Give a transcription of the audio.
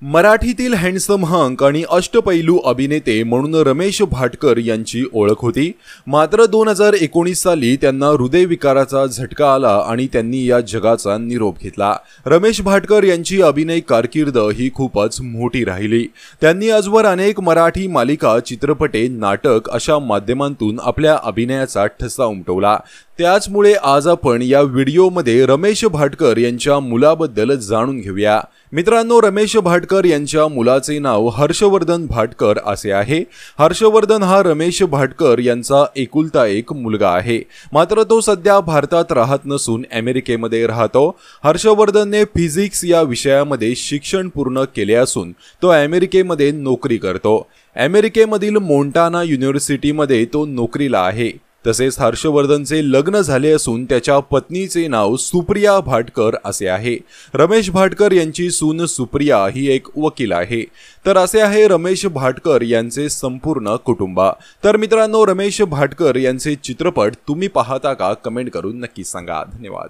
मराठीतील handsome hunk आणि अष्टपैलू अभिनेते म्हणून रमेश भाटकर यांची ओळख होती। मात्र 2019 साली त्यांना हृदयविकाराचा झटका आला आणि त्यांनी या जगाचा निरोप घेतला। रमेश भाटकर यांची अभिनय कारकीर्द ही खूपच मोठी राहिली। त्यांनी आजवर अनेक मराठी मालिका, चित्रपटे, नाटक अशा माध्यमांतून आपल्या अभिनयाचा ठसा उमटवला। त्याचमुळे आज आपण या व्हिडिओमध्ये रमेश भाटकर यांच्या मुलाबद्दल जाणून घेऊया। मित्रांनो, रमेश भाटकर यांच्या मुलाचे नाव हर्षवर्धन भाटकर असे आहे। हर्षवर्धन हा रमेश भाटकर यांचा एकुलता एक मुलगा आहे। मात्र तो सध्या भारतात राहत नसून अमेरिकेमध्ये राहतो। हर्षवर्धनने फिजिक्स या विषयामध्ये शिक्षण पूर्ण केले असून तो अमेरिकेमध्ये नोकरी करतो। अमेरिकेमधील मोंटाना युनिव्हर्सिटीमध्ये तो नोकरीला आहे। तसेच हर्षवर्धनचे लग्न झाले असून त्याच्या पत्नीचे नाव सुप्रिया भाटकर असे आहे। रमेश भाटकर यांची सून सुप्रिया ही एक वकील आहे। तर असे आहे रमेश भाटकर यांचे संपूर्ण कुटुंब। तर मित्रांनो, रमेश भाटकर यांचे चित्रपट तुम्ही पाहता का? कमेंट करून नक्की सांगा। धन्यवाद।